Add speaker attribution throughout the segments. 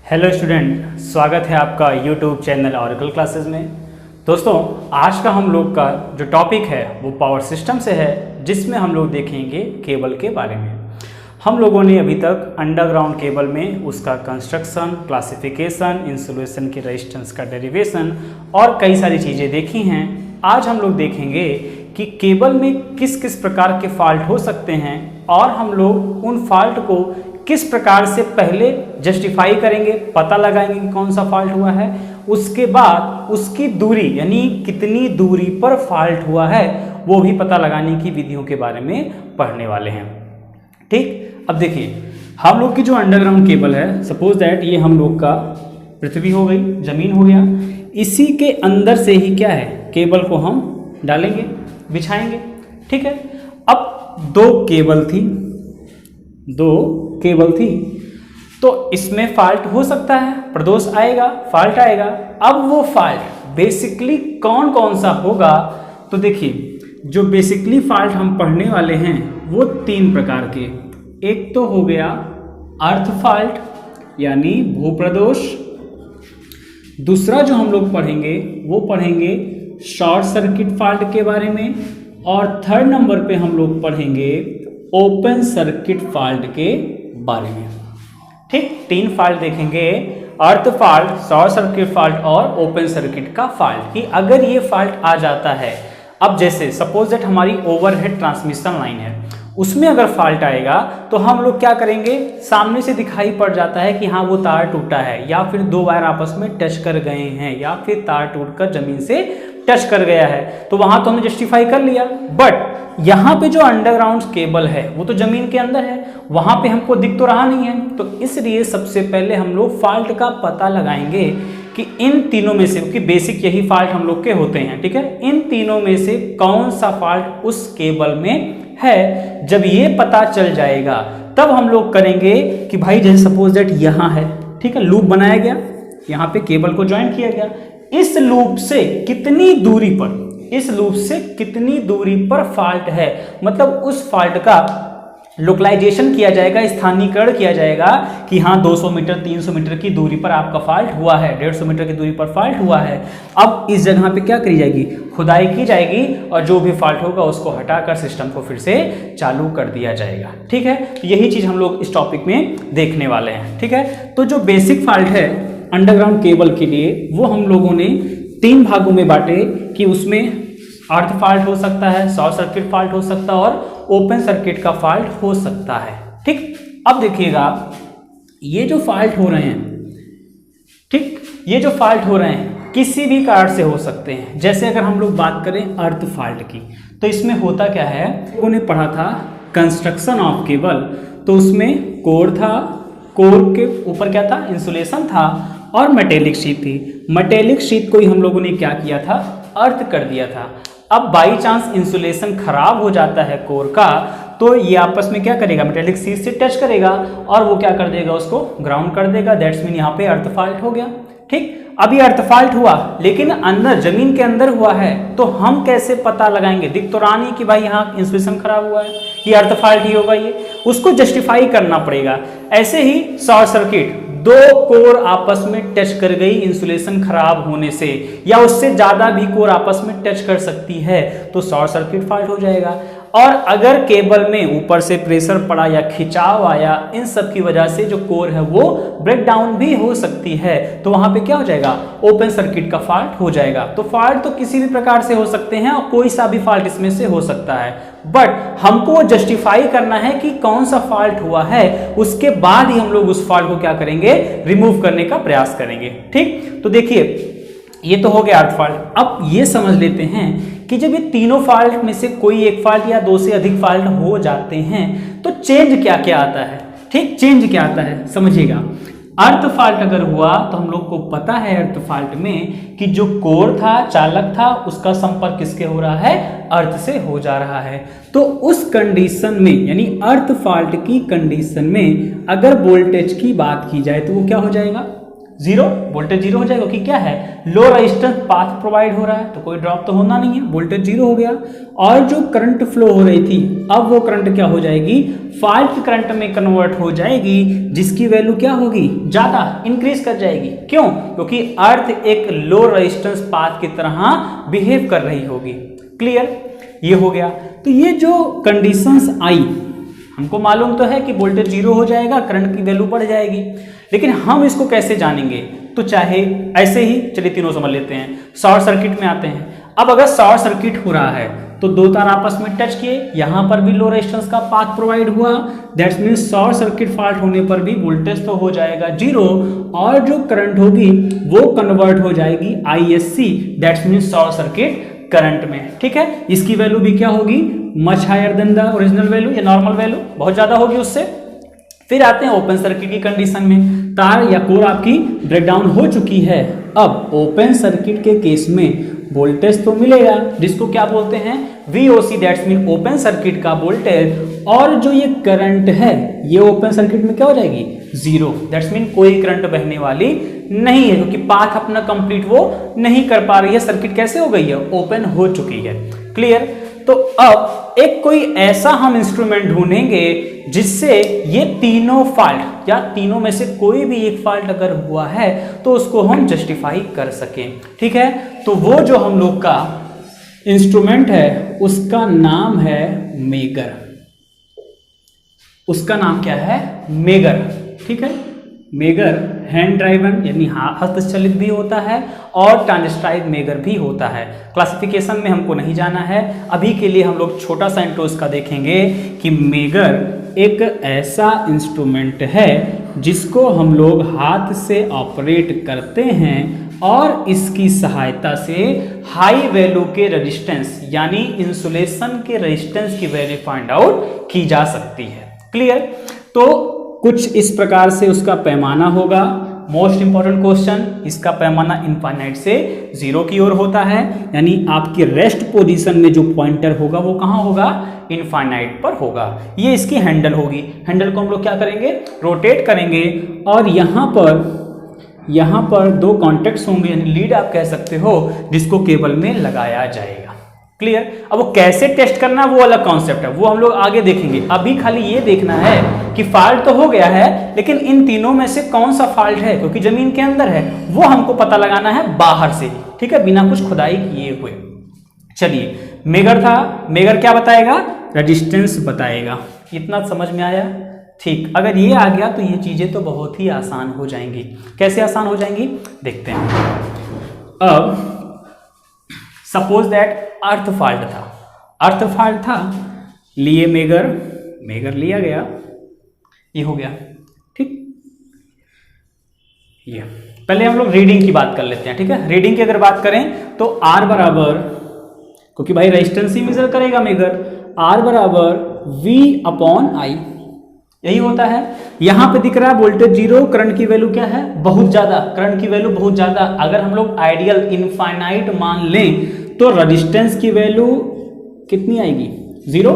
Speaker 1: Hello student, स्वागत है आपका यूट्यूब चैनल ऑरेकल क्लासेस में। दोस्तों, आज का हम लोग का जो टॉपिक है वो पावर सिस्टम से है, जिसमें हम लोग देखेंगे केबल के बारे में। हम लोगों ने अभी तक अंडरग्राउंड केबल में उसका कंस्ट्रक्शन, क्लासिफिकेशन, इंसुलेशन की रेजिस्टेंस का डेरिवेशन और कई सारी चीज़ें देखी हैं। आज हम लोग देखेंगे कि केबल में किस किस प्रकार के फॉल्ट हो सकते हैं और हम लोग उन फॉल्ट को किस प्रकार से पहले जस्टिफाई करेंगे, पता लगाएंगे कि कौन सा फॉल्ट हुआ है, उसके बाद उसकी दूरी यानी कितनी दूरी पर फॉल्ट हुआ है वो भी पता लगाने की विधियों के बारे में पढ़ने वाले हैं। ठीक, अब देखिए हम लोग की जो अंडरग्राउंड केबल है, सपोज दैट ये हम लोग का पृथ्वी हो गई, जमीन हो गया, इसी के अंदर से ही क्या है केबल को हम डालेंगे, बिछाएंगे। ठीक है, अब दो केबल थी तो इसमें फॉल्ट हो सकता है, प्रदोष आएगा, फॉल्ट आएगा। अब वो फॉल्ट बेसिकली कौन कौन सा होगा, तो देखिए जो बेसिकली फॉल्ट हम पढ़ने वाले हैं वो तीन प्रकार के। एक तो हो गया अर्थ फॉल्ट यानी भूप्रदोष, दूसरा जो हम लोग पढ़ेंगे वो पढ़ेंगे शॉर्ट सर्किट फॉल्ट के बारे में, और थर्ड नंबर पे हम लोग पढ़ेंगे ओपन सर्किट फॉल्ट के बारे में। ठीक, तीन फॉल्ट देखेंगे, अर्थ फॉल्ट, शॉर्ट सर्किट फॉल्ट और ओपन सर्किट का फॉल्ट। कि अगर ये फॉल्ट आ जाता है, अब जैसे सपोज दैट हमारी ओवरहेड ट्रांसमिशन लाइन है, उसमें अगर फॉल्ट आएगा तो हम लोग क्या करेंगे, सामने से दिखाई पड़ जाता है कि हाँ वो तार टूटा है, या फिर दो वायर आपस में टच कर गए हैं, या फिर तार टूटकर जमीन से टच कर गया है, तो वहां तो हमने जस्टिफाई कर लिया। बट यहाँ पे जो अंडरग्राउंड केबल है वो तो जमीन के अंदर है, वहां पे हमको दिख तो रहा नहीं है, तो इसलिए सबसे पहले हम लोग फॉल्ट का पता लगाएंगे कि इन तीनों में से, क्योंकि बेसिक यही फॉल्ट हम लोग के होते हैं, ठीक है, इन तीनों में से कौन सा फॉल्ट उस केबल में है। जब ये पता चल जाएगा तब हम लोग करेंगे कि भाई जैसे सपोज दैट यहाँ है, ठीक है, लूप बनाया गया, यहाँ पे केबल को ज्वाइन किया गया, इस लूप से कितनी दूरी पर, इस लूप से कितनी दूरी पर फॉल्ट है, मतलब उस फॉल्ट का लोकलाइजेशन किया जाएगा, स्थानीयकरण किया जाएगा कि हाँ 200 मीटर 300 मीटर की दूरी पर आपका फॉल्ट हुआ है, 150 मीटर की दूरी पर फॉल्ट हुआ है। अब इस जगह पे क्या करी जाएगी, खुदाई की जाएगी, और जो भी फॉल्ट होगा उसको हटाकर सिस्टम को फिर से चालू कर दिया जाएगा। ठीक है, तो यही चीज हम लोग इस टॉपिक में देखने वाले हैं। ठीक है, तो जो बेसिक फॉल्ट है अंडरग्राउंड केबल के लिए वो हम लोगों ने तीन भागों में बांटे कि उसमें अर्थ फॉल्ट हो सकता है, शॉर्ट सर्किट फॉल्ट हो सकता है और ओपन सर्किट का फॉल्ट हो सकता है। ठीक, अब देखिएगा ये जो फॉल्ट हो रहे हैं, ठीक, ये जो फॉल्ट हो रहे हैं किसी भी कारण से हो सकते हैं। जैसे अगर हम लोग बात करें अर्थ फॉल्ट की, तो इसमें होता क्या है, लोगों ने पढ़ा था कंस्ट्रक्शन ऑफ केबल, तो उसमें कोर था, कोर के ऊपर क्या था, इंसुलेशन था, और मेटेलिक शीट थी। मेटेलिक शीट को ही हम लोगों ने क्या किया था, अर्थ कर दिया था। अब बाई चांस इंसुलेशन खराब हो जाता है कोर का, तो ये आपस में क्या करेगा, मेटेलिक शीट से टच करेगा और वो क्या कर देगा, उसको ग्राउंड कर देगा। दैट्स मीन यहाँ पे अर्थ फॉल्ट हो गया। ठीक, अब ये अर्थ फॉल्ट हुआ लेकिन अंदर जमीन के अंदर हुआ है, तो हम कैसे पता लगाएंगे, दिख तो रहा नहीं कि भाई यहाँ इंसुलेशन खराब हुआ है, ये अर्थ फॉल्ट ही होगा, ये उसको जस्टिफाई करना पड़ेगा। ऐसे ही शॉर्ट सर्किट, दो कोर आपस में टच कर गई इंसुलेशन खराब होने से, या उससे ज्यादा भी कोर आपस में टच कर सकती है, तो शॉर्ट सर्किट फॉल्ट हो जाएगा। और अगर केबल में ऊपर से प्रेशर पड़ा या खिंचाव आया, इन सब की वजह से जो कोर है वो ब्रेक डाउन भी हो सकती है, तो वहां पे क्या हो जाएगा, ओपन सर्किट का फॉल्ट हो जाएगा। तो फॉल्ट तो किसी भी प्रकार से हो सकते हैं और कोई सा भी फॉल्ट इसमें से हो सकता है, बट हमको जस्टिफाई करना है कि कौन सा फॉल्ट हुआ है, उसके बाद ही हम लोग उस फॉल्ट को क्या करेंगे, रिमूव करने का प्रयास करेंगे। ठीक, तो देखिए ये तो हो गया अर्थ फॉल्ट। अब ये समझ लेते हैं कि जब ये तीनों फॉल्ट में से कोई एक फॉल्ट या दो से अधिक फॉल्ट हो जाते हैं तो चेंज क्या क्या आता है। ठीक, चेंज क्या आता है समझिएगा। अर्थ फॉल्ट अगर हुआ तो हम लोग को पता है अर्थ फॉल्ट में कि जो कोर था, चालक था, उसका संपर्क किसके हो रहा है, अर्थ से हो जा रहा है। तो उस कंडीशन में यानी अर्थ फॉल्ट की कंडीशन में अगर वोल्टेज की बात की जाए तो वो क्या हो जाएगा, जीरो, वोल्टेज जीरो हो जाएगा क्योंकि क्या है, लो रेजिस्टेंस पाथ प्रोवाइड हो रहा है तो कोई ड्रॉप तो होना नहीं है, वोल्टेज जीरो हो गया। और जो करंट फ्लो हो रही थी अब वो करंट क्या हो जाएगी, फॉल्ट करंट में कन्वर्ट हो जाएगी, जिसकी वैल्यू क्या होगी, ज्यादा इंक्रीज कर जाएगी। क्यों? क्योंकि अर्थ एक लो रेजिस्टेंस पाथ की तरह बिहेव कर रही होगी। क्लियर? ये हो गया। तो ये जो कंडीशंस आई, हमको मालूम तो है कि वोल्टेज जीरो हो जाएगा, करंट की वैल्यू बढ़ जाएगी, लेकिन हम इसको कैसे जानेंगे? तो चाहे ऐसे ही, चलिए तीनों समझ लेते हैं। शॉर्ट सर्किट में आते हैं। अब अगर शॉर्ट सर्किट हो रहा है तो दो तार आपस में टच किए, यहां पर भी लो रेजिस्टेंस का पाथ प्रोवाइड हुआ, that's means short circuit fault होने पर भी वोल्टेज तो हो जाएगा जीरो, और जो करंट होगी वो कन्वर्ट हो जाएगी ISC, that's means short circuit current में। ठीक है, इसकी वैल्यू भी क्या होगी, much higher than the original value या नॉर्मल वैल्यू, बहुत ज्यादा होगी उससे। फिर आते हैं ओपन सर्किट की कंडीशन में, तार या कोर आपकी ब्रेकडाउन हो चुकी है। अब ओपन सर्किट के केस में वोल्टेज तो मिलेगा, जिसको क्या बोलते हैं, VOC, that's mean open circuit का वोल्टेज, और जो ये करंट है ये ओपन सर्किट में क्या हो जाएगी, जीरो, दैट्स मीन कोई करंट बहने वाली नहीं है, क्योंकि पाथ अपना कंप्लीट वो नहीं कर पा रही है। सर्किट कैसे हो गई है, ओपन हो चुकी है। क्लियर? तो अब एक कोई ऐसा हम इंस्ट्रूमेंट ढूंढेंगे जिससे ये तीनों फॉल्ट या तीनों में से कोई भी एक फॉल्ट अगर हुआ है तो उसको हम जस्टिफाई कर सकें। ठीक है, तो वो जो हम लोग का इंस्ट्रूमेंट है उसका नाम है मेगर। उसका नाम क्या है, मेगर। ठीक है, मेगर हैंड ड्राइवन यानी हस्तचलित भी होता है और ट्रांजिस्टाइज मेगर भी होता है। क्लासिफिकेशन में हमको नहीं जाना है, अभी के लिए हम लोग छोटा सा इंट्रो इसका देखेंगे कि मेगर एक ऐसा इंस्ट्रूमेंट है जिसको हम लोग हाथ से ऑपरेट करते हैं और इसकी सहायता से हाई वैल्यू के रेजिस्टेंस यानी इंसुलेशन के रेजिस्टेंस की वैल्यू फाइंड आउट की जा सकती है। क्लियर? तो कुछ इस प्रकार से उसका पैमाना होगा। मोस्ट इंपॉर्टेंट क्वेश्चन, इसका पैमाना इनफाइनाइट से जीरो की ओर होता है, यानी आपकी रेस्ट पोजीशन में जो पॉइंटर होगा वो कहाँ होगा, इनफाइनाइट पर होगा। ये इसकी हैंडल होगी। हैंडल को हम लोग क्या करेंगे, रोटेट करेंगे, और यहाँ पर दो कॉन्टेक्ट्स होंगे, यानी लीड आप कह सकते हो, जिसको केबल में लगाया जाएगा। क्लियर? अब वो कैसे टेस्ट करना वो अलग कॉन्सेप्ट है, वो हम लोग आगे देखेंगे। अभी खाली ये देखना है कि फॉल्ट तो हो गया है, लेकिन इन तीनों में से कौन सा फॉल्ट है, क्योंकि जमीन के अंदर है, वो हमको पता लगाना है बाहर से। ठीक है, बिना कुछ खुदाई किए हुए। चलिए, मेगर था, मेगर क्या बताएगा, रेजिस्टेंस बताएगा। इतना समझ में आया? ठीक, अगर ये आ गया तो ये चीजें तो बहुत ही आसान हो जाएंगी। कैसे आसान हो जाएंगी, देखते हैं। अब सपोज दैट अर्थ फॉल्ट था, अर्थ फॉल्ट था, लिए मेगर, मेगर लिया गया, ये हो गया। ठीक, ये पहले हम लोग रीडिंग की बात कर लेते हैं। ठीक है, रीडिंग की अगर बात करें तो R बराबर, क्योंकि भाई रेजिस्टेंस ही मेजर करेगा मेगर, R बराबर V/I, यही होता है। यहां पे दिख रहा है वोल्टेज जीरो, करंट की वैल्यू क्या है, बहुत ज्यादा, करंट की वैल्यू बहुत ज्यादा। अगर हम लोग आइडियल इनफाइनाइट मान लें तो रेजिस्टेंस की वैल्यू कितनी आएगी, जीरो।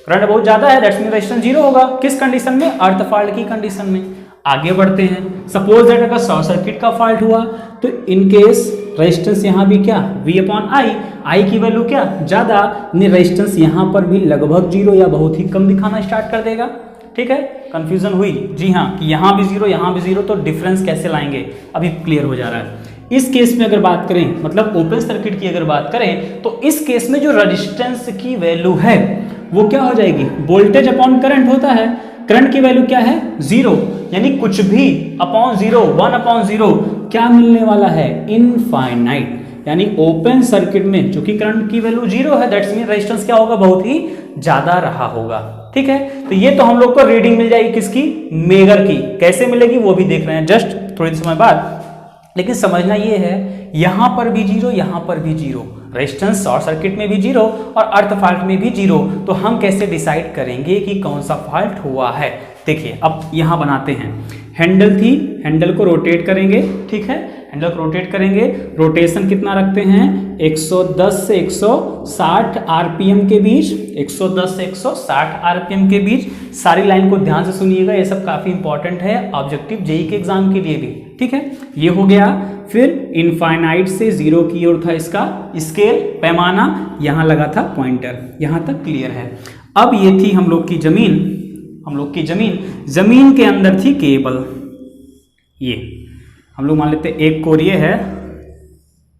Speaker 1: करंट बहुत ज्यादा है, दैट्स मीन रेजिस्टेंस जीरो होगा। किस कंडीशन में, अर्थ फॉल्ट की कंडीशन में। आगे बढ़ते हैं, सपोज दैट अगर शॉर्ट सर्किट का फॉल्ट हुआ तो इन केस रेजिस्टेंस यहाँ भी क्या, V/I, I की वैल्यू क्या, ज्यादा, रेजिस्टेंस यहाँ पर भी लगभग जीरो या बहुत ही कम दिखाना स्टार्ट कर देगा। ठीक है, कंफ्यूजन हुई? जी हाँ, कि यहाँ भी जीरो यहाँ भी जीरो, तो डिफरेंस कैसे लाएंगे, अभी क्लियर हो जा रहा है। इस केस में अगर बात करें, मतलब ओपन सर्किट की अगर बात करें, तो इस केस में जो रेजिस्टेंस की वैल्यू है वो क्या हो जाएगी, वोल्टेज अपॉन करंट होता है। करंट की वैल्यू क्या है, जीरो, यानी कुछ भी अपॉन जीरो, 1/0 क्या मिलने वाला है, इनफाइनाइट। यानी ओपन सर्किट में चूंकि करंट की वैल्यू जीरो है, दैट्स मीन रेजिस्टेंस क्या होगा, बहुत ही ज्यादा रहा होगा। ठीक है, तो ये तो हम लोग को रीडिंग मिल जाएगी किसकी, मेगर की। कैसे मिलेगी वो भी देख रहे हैं जस्ट थोड़ी समय बाद। लेकिन समझना ये है, यहां पर भी जीरो, यहां पर भी जीरो, रेजिस्टेंस शॉर्ट सर्किट में भी जीरो और अर्थ फॉल्ट में भी जीरो, तो हम कैसे डिसाइड करेंगे कि कौन सा फॉल्ट हुआ है। देखिए, अब यहां बनाते हैं, हैंडल थी, हैंडल को रोटेट करेंगे। ठीक है, हैंडल को रोटेट करेंगे, रोटेशन कितना रखते हैं 110 से 160 आरपीएम के बीच, 110 से 160 आरपीएम के बीच। सारी लाइन को ध्यान से सुनिएगा, ये सब काफी इंपॉर्टेंट है ऑब्जेक्टिव जेईई के एग्जाम के लिए भी, ठीक है। ये हो गया। फिर इनफाइनाइट से जीरो की ओर था इसका स्केल, पैमाना, यहां लगा था पॉइंटर। यहां तक क्लियर है। अब ये थी हम लोग की जमीन के अंदर थी केबल। ये हम लोग मान लेते हैं एक कोर ये है,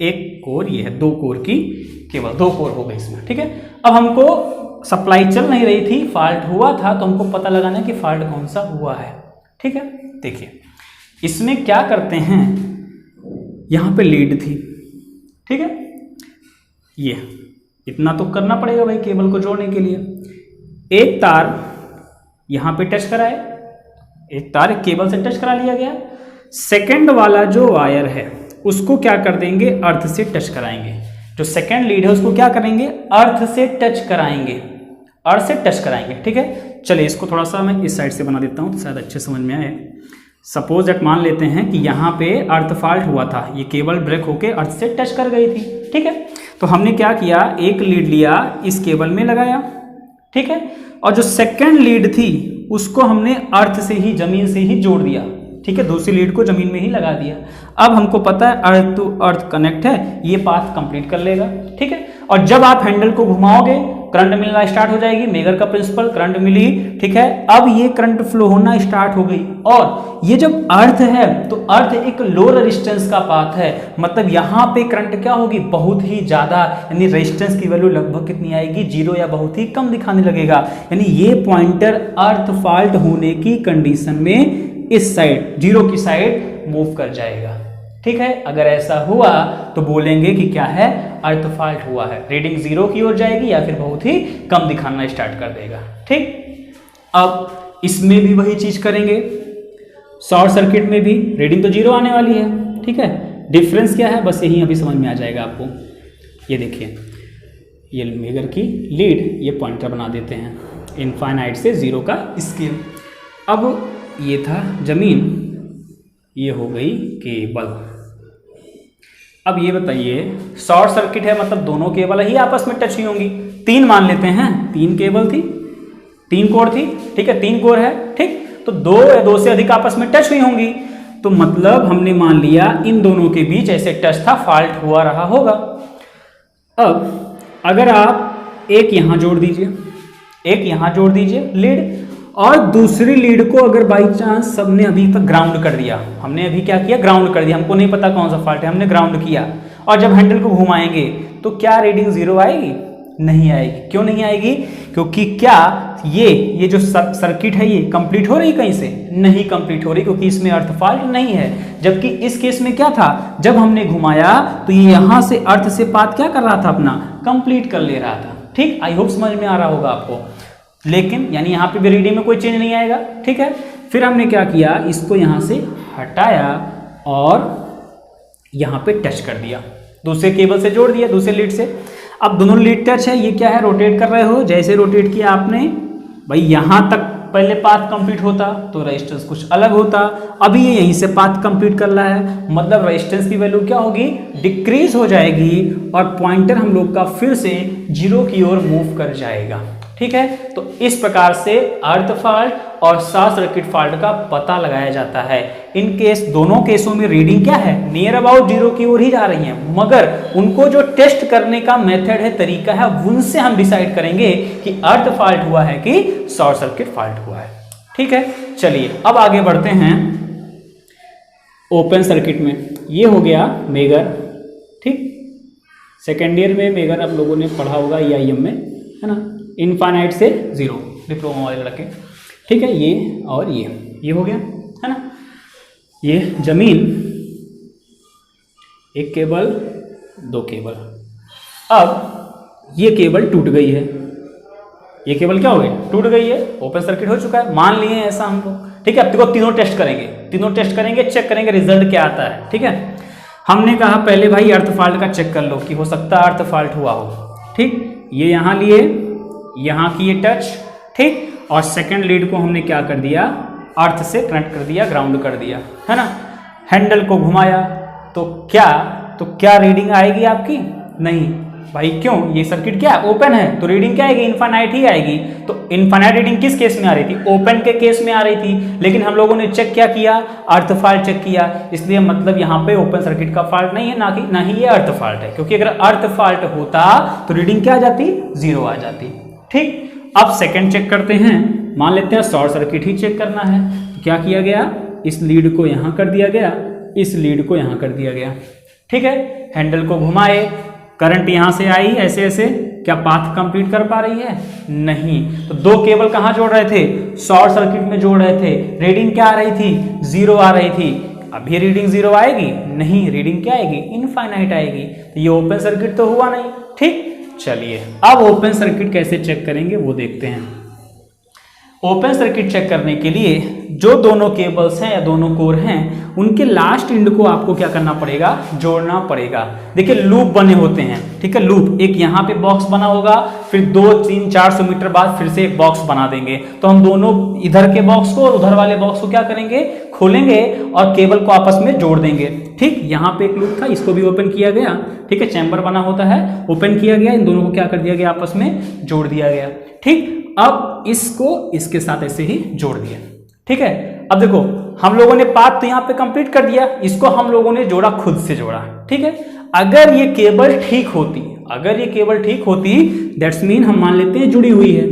Speaker 1: एक कोर ये है, 2 कोर की केबल, 2 कोर हो गई इसमें, ठीक है। अब हमको सप्लाई चल नहीं रही थी, फॉल्ट हुआ था, तो हमको पता लगाना कि फॉल्ट कौन सा हुआ है, ठीक है। देखिए इसमें क्या करते हैं, यहां पे लीड थी, ठीक है। ये इतना तो करना पड़ेगा भाई केबल को जोड़ने के लिए। एक तार यहां पे टच कराए, एक तार केबल से टच करा लिया गया। सेकंड वाला जो वायर है उसको क्या कर देंगे, अर्थ से टच कराएंगे। जो सेकंड लीड है उसको क्या करेंगे, अर्थ से टच कराएंगे, अर्थ से टच कराएंगे, ठीक है। चलिए इसको थोड़ा सा मैं इस साइड से बना देता हूं तो शायद अच्छे समझ में आए। सपोज दैट मान लेते हैं कि यहाँ पे अर्थ फॉल्ट हुआ था, ये केबल ब्रेक होके अर्थ से टच कर गई थी, ठीक है। तो हमने क्या किया, एक लीड लिया, इस केबल में लगाया, ठीक है। और जो सेकंड लीड थी उसको हमने अर्थ से ही, जमीन से ही जोड़ दिया, ठीक है। दूसरी लीड को जमीन में ही लगा दिया। अब हमको पता है अर्थ टू अर्थ कनेक्ट है, ये पाथ कंप्लीट कर लेगा, ठीक है। और जब आप हैंडल को घुमाओगे करंट मिलना स्टार्ट हो जाएगी, मेगर का प्रिंसिपल, करंट मिली, ठीक है। अब ये करंट फ्लो होना स्टार्ट हो गई। और ये जब अर्थ है तो अर्थ एक लो रेजिस्टेंस का पाथ है, मतलब यहाँ पे करंट क्या होगी, बहुत ही ज्यादा, यानी रेजिस्टेंस की वैल्यू लगभग कितनी आएगी, 0 या बहुत ही कम दिखाने लगेगा। यानी ये पॉइंटर अर्थ फॉल्ट होने की कंडीशन में इस साइड, 0 की साइड मूव कर जाएगा, ठीक है। अगर ऐसा हुआ तो बोलेंगे कि क्या है, अर्थ फॉल्ट हुआ है। रीडिंग 0 की ओर जाएगी या फिर बहुत ही कम दिखाना स्टार्ट कर देगा, ठीक। अब इसमें भी वही चीज करेंगे, शॉर्ट सर्किट में भी रीडिंग तो 0 आने वाली है, ठीक है। डिफरेंस क्या है, बस यही अभी समझ में आ जाएगा आपको। ये देखिए, ये मेगर की लीड, ये पॉइंटर बना देते हैं, इनफाइनाइट से 0 का स्केल। अब ये था जमीन, ये हो गई केबल। अब ये बताइए, शॉर्ट सर्किट है मतलब दोनों केबल ही आपस में टच हुई होंगी। 3 मान लेते हैं, 3 केबल थी, 3 कोर थी, ठीक है, 3 कोर है, ठीक। तो 2 या 2 से अधिक आपस में टच हुई होंगी, तो मतलब हमने मान लिया इन दोनों के बीच ऐसे टच था, फॉल्ट हुआ रहा होगा। अब अगर आप एक यहां जोड़ दीजिए, एक यहां जोड़ दीजिए लीड, और दूसरी लीड को अगर बाई चांस सबने अभी तक ग्राउंड कर दिया, हमने अभी क्या किया, ग्राउंड कर दिया, हमको नहीं पता कौन सा फॉल्ट है, हमने ग्राउंड किया, और जब हैंडल को घुमाएंगे तो क्या रीडिंग 0 आएगी, नहीं आएगी। क्यों नहीं आएगी, क्योंकि क्या ये जो सर्किट है ये कंप्लीट हो रही, कहीं से नहीं कंप्लीट हो रही, क्योंकि इसमें अर्थ फॉल्ट नहीं है। जबकि इस केस में क्या था, जब हमने घुमाया तो ये यहां से अर्थ से पाथ क्या कर रहा था, अपना कंप्लीट कर ले रहा था, ठीक। आई होप समझ में आ रहा होगा आपको। लेकिन यानी यहाँ पे भी रीडिंग में कोई चेंज नहीं आएगा, ठीक है। फिर हमने क्या किया, इसको यहाँ से हटाया और यहाँ पे टच कर दिया, दूसरे केबल से जोड़ दिया, दूसरे लीड से। अब दोनों लीड टच है, ये क्या है, रोटेट कर रहे हो, जैसे रोटेट किया आपने भाई, यहाँ तक पहले पाथ कंप्लीट होता तो रेजिस्टेंस कुछ अलग होता, अभी ये यहीं से पाथ कंप्लीट कर रहा है, मतलब रेजिस्टेंस की वैल्यू क्या होगी, डिक्रीज हो जाएगी, और पॉइंटर हम लोग का फिर से 0 की ओर मूव कर जाएगा, ठीक है। तो इस प्रकार से अर्थ फॉल्ट और शॉर्ट सर्किट फॉल्ट का पता लगाया जाता है। इन केस, दोनों केसों में रीडिंग क्या है, नियर अबाउट 0 की ओर ही जा रही है, मगर उनको जो टेस्ट करने का मेथड है, तरीका है, उनसे हम डिसाइड करेंगे कि अर्थ फॉल्ट हुआ है कि शॉर्ट सर्किट फॉल्ट हुआ है, ठीक है। चलिए अब आगे बढ़ते हैं ओपन सर्किट में। ये हो गया मेगर, ठीक। सेकेंड ईयर में मेगर आप लोगों ने पढ़ा होगा EIM में, है ना, इनफाइनाइट से 0, डिप्लोमा वाले लड़के, ठीक है। ये और ये हो गया, है ना। ये जमीन, एक केबल, 2 केबल। अब ये केबल टूट गई है, ये केबल क्या हो गई, टूट गई है, ओपन सर्किट हो चुका है, मान लिए ऐसा हम लोग, ठीक है। अब देखो तीनों टेस्ट करेंगे, चेक करेंगे रिजल्ट क्या आता है, ठीक है। हमने कहा पहले भाई अर्थ फॉल्ट का चेक कर लो कि हो सकता है अर्थ फॉल्ट हुआ हो, ठीक। ये यहाँ लिए, यहाँ की ये टच, ठीक। और सेकंड लीड को हमने क्या कर दिया, अर्थ से कनेक्ट कर दिया, ग्राउंड कर दिया, है ना। हैंडल को घुमाया तो क्या रीडिंग आएगी आपकी? नहीं भाई, क्यों? ये सर्किट क्या है? ओपन है, तो रीडिंग क्या आएगी? इनफाइनाइट ही आएगी। तो इनफाइनाइट रीडिंग किस केस में आ रही थी? ओपन के केस में आ रही थी। लेकिन हम लोगों ने चेक क्या किया? अर्थ फॉल्ट चेक किया, इसलिए मतलब यहाँ पे ओपन सर्किट का फॉल्ट नहीं है, ना ही ये अर्थ फॉल्ट है, क्योंकि अगर अर्थ फॉल्ट होता तो रीडिंग क्या आ जाती? 0 आ जाती। ठीक, अब सेकेंड चेक करते हैं। मान लेते हैं शॉर्ट सर्किट ही चेक करना है, तो क्या किया गया? इस लीड को यहां कर दिया गया, इस लीड को यहां कर दिया गया। ठीक है, हैंडल को घुमाए, करंट यहां से आई ऐसे ऐसे, क्या पाथ कंप्लीट कर पा रही है? नहीं। तो 2 केबल कहां जोड़ रहे थे? शॉर्ट सर्किट में जोड़ रहे थे। रीडिंग क्या आ रही थी? 0 आ रही थी। अभी रीडिंग 0 आएगी? नहीं, रीडिंग क्या आएगी? इनफाइनाइट आएगी। तो ये ओपन सर्किट तो हुआ नहीं। ठीक, चलिए अब ओपन सर्किट कैसे चेक करेंगे वो देखते हैं। ओपन सर्किट चेक करने के लिए जो दोनों केबल्स हैं या दोनों कोर हैं, उनके लास्ट एंड को आपको क्या करना पड़ेगा? जोड़ना पड़ेगा। देखिए लूप बने होते हैं, ठीक है, लूप। एक यहाँ पे बॉक्स बना होगा, फिर 2, 3, 400 मीटर बाद फिर से एक बॉक्स बना देंगे। तो हम दोनों इधर के बॉक्स को और उधर वाले बॉक्स को क्या करेंगे? खोलेंगे और केबल को आपस में जोड़ देंगे। ठीक, यहाँ पे एक लूप था, इसको भी ओपन किया गया। ठीक है, चैम्बर बना होता है, ओपन किया गया, इन दोनों को क्या कर दिया गया? आपस में जोड़ दिया गया। ठीक, अब इसको इसके साथ ऐसे ही जोड़ दिया। ठीक है, अब देखो हम लोगों ने पाथ तो यहाँ पे कंप्लीट कर दिया, इसको हम लोगों ने जोड़ा, खुद से जोड़ा। ठीक है, अगर ये केबल ठीक होती, दैट्स मीन हम मान लेते हैं जुड़ी हुई है।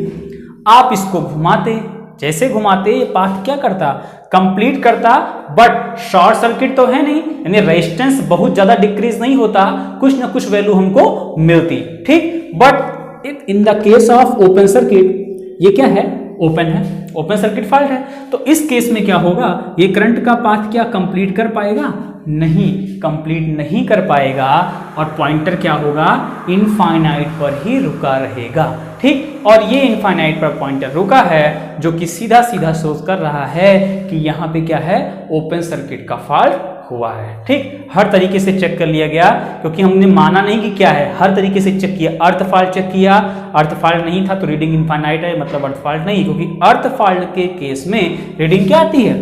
Speaker 1: आप इसको घुमाते, जैसे घुमाते ये पाथ क्या करता? कंप्लीट करता, बट शॉर्ट सर्किट तो है नहीं, यानी रेजिस्टेंस बहुत ज्यादा डिक्रीज नहीं होता, कुछ ना कुछ वैल्यू हमको मिलती। ठीक, but in the case of open circuit ये क्या है? ओपन है, ओपन सर्किट फॉल्ट है। तो इस केस में क्या होगा? ये करंट का पाथ क्या कंप्लीट कर पाएगा? नहीं, कंप्लीट नहीं कर पाएगा, और पॉइंटर क्या होगा? इनफाइनाइट पर ही रुका रहेगा। ठीक, और ये इनफाइनाइट पर पॉइंटर रुका है, जो कि सीधा सीधा शो कर रहा है कि यहाँ पे क्या है? ओपन सर्किट का फॉल्ट हुआ है। ठीक, हर तरीके से चेक कर लिया गया, क्योंकि हमने माना नहीं कि क्या है, हर तरीके से चेक किया। अर्थ फॉल्ट चेक किया, अर्थ फॉल्ट नहीं था तो रीडिंग इनफाइनाइट है, मतलब अर्थ फॉल्ट नहीं, क्योंकि अर्थ फॉल्ट के केस में रीडिंग क्या आती है?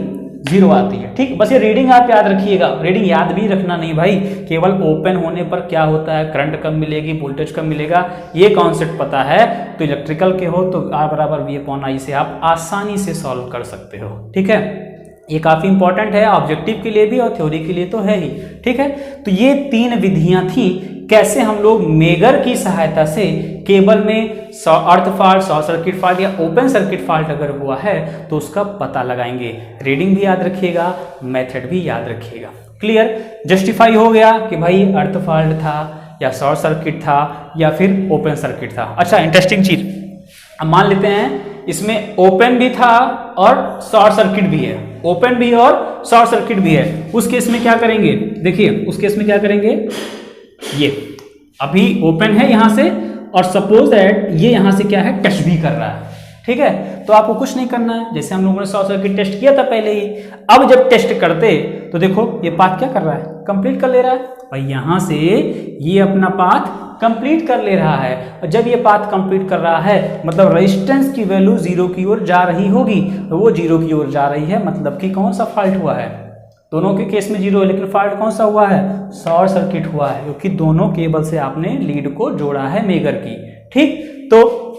Speaker 1: 0 आती है। ठीक, बस ये रीडिंग आप याद रखिएगा, रीडिंग याद भी रखना नहीं भाई, केवल ओपन होने पर क्या होता है, करंट कब मिलेगी, वोल्टेज कब मिलेगा, ये कॉन्सेप्ट पता है तो इलेक्ट्रिकल के हो तो R = V/I से आप आसानी से सॉल्व कर सकते हो। ठीक है, ये काफी इंपॉर्टेंट है, ऑब्जेक्टिव के लिए भी और थ्योरी के लिए तो है ही। ठीक है, तो ये 3 विधियां थी, कैसे हम लोग मेगर की सहायता से केबल में अर्थ फॉल्ट, शॉर्ट सर्किट फॉल्ट या ओपन सर्किट फॉल्ट अगर हुआ है तो उसका पता लगाएंगे। रीडिंग भी याद रखिएगा, मेथड भी याद रखिएगा। क्लियर? जस्टिफाई हो गया कि भाई अर्थ फॉल्ट था या शॉर्ट सर्किट था या फिर ओपन सर्किट था। अच्छा, इंटरेस्टिंग चीज, अब मान लेते हैं इसमें ओपन भी था और शॉर्ट सर्किट भी है, ओपन भी और शॉर्ट सर्किट भी है। उस केस में क्या करेंगे? देखिए उस केस में क्या करेंगे, ये अभी ओपन है यहां से, और सपोज दैट ये यहां से क्या है? टच भी कर रहा है। ठीक है, तो आपको कुछ नहीं करना है, जैसे हम लोगों ने शॉर्ट सर्किट टेस्ट किया था पहले ही। अब जब टेस्ट करते तो देखो ये पाथ क्या कर रहा है? कंप्लीट कर ले रहा है भाई, यहां से ये अपना पाथ कंप्लीट कर ले रहा है। और जब ये पाथ कंप्लीट कर रहा है मतलब रेजिस्टेंस की वैल्यू 0 की ओर जा रही होगी, तो वो 0 की ओर जा रही है, मतलब कि कौन सा फॉल्ट हुआ है? दोनों के केस में 0 है, लेकिन फॉल्ट कौन सा हुआ है? शॉर्ट सर्किट हुआ है, क्योंकि दोनों केबल से आपने लीड को जोड़ा है मेगर की। ठीक, तो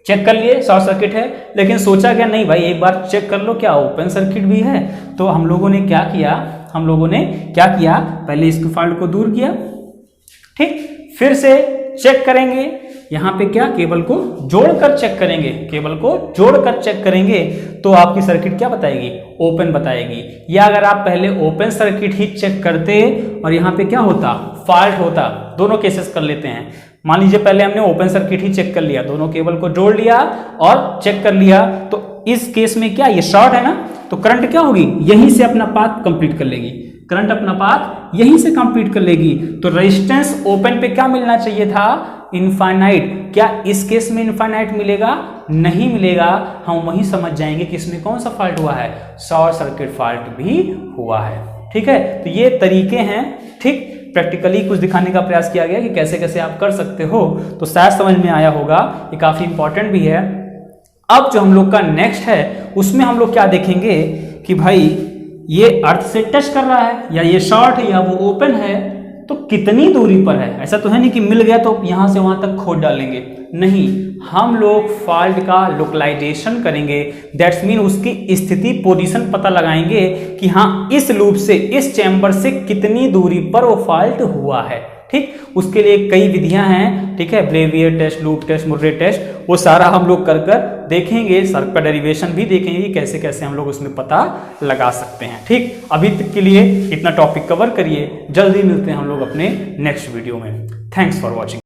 Speaker 1: चेक कर लिए शॉर्ट सर्किट है, लेकिन सोचा क्या नहीं भाई एक बार चेक कर लो क्या ओपन सर्किट भी है। तो हम लोगों ने क्या किया, पहले इसके फॉल्ट को दूर किया। ठीक, फिर से चेक करेंगे, यहाँ पे क्या केबल को जोड़कर चेक करेंगे, केबल को जोड़कर चेक करेंगे तो आपकी सर्किट क्या बताएगी? ओपन बताएगी। या अगर आप पहले ओपन सर्किट ही चेक करते और यहाँ पे क्या होता? फॉल्ट होता। दोनों केसेस कर लेते हैं। मान लीजिए पहले हमने ओपन सर्किट ही चेक कर लिया, दोनों केबल को जोड़ लिया और चेक कर लिया, तो इस केस में क्या ये शॉर्ट है ना, तो करंट क्या होगी? यहीं से अपना पाथ कंप्लीट कर लेगी, करंट अपना पाथ यहीं से कंप्लीट कर लेगी। तो रेजिस्टेंस ओपन पे क्या मिलना चाहिए था? इनफाइनाइट। क्या इस केस में इनफाइनाइट मिलेगा? नहीं मिलेगा। हम वहीं समझ जाएंगे कि इसमें कौन सा फॉल्ट हुआ है? शॉर्ट सर्किट फॉल्ट भी हुआ है। ठीक है, तो ये तरीके हैं। ठीक, प्रैक्टिकली कुछ दिखाने का प्रयास किया गया कि कैसे कैसे आप कर सकते हो, तो शायद समझ में आया होगा, ये काफी इंपॉर्टेंट भी है। अब जो हम लोग का नेक्स्ट है उसमें हम लोग क्या देखेंगे कि भाई ये अर्थ से टच कर रहा है, या ये शॉर्ट है, या वो ओपन है, तो कितनी दूरी पर है। ऐसा तो है नहीं कि मिल गया तो यहां से वहां तक खोद डालेंगे, नहीं, हम लोग फॉल्ट का लोकलाइजेशन करेंगे। दैट्स मीन उसकी स्थिति, पोजीशन पता लगाएंगे कि हाँ इस लूप से, इस चैम्बर से कितनी दूरी पर वो फॉल्ट हुआ है। ठीक, उसके लिए कई विधियां हैं, ठीक है, ब्रेवियर test, loop test, Murray test, वो सारा हम लोग कर देखेंगे। सर्क का डेरिवेशन भी देखेंगे, कैसे कैसे हम लोग उसमें पता लगा सकते हैं। ठीक, अभी तक के लिए इतना टॉपिक कवर करिए, जल्दी मिलते हैं हम लोग अपने नेक्स्ट वीडियो में। Thanks for watching.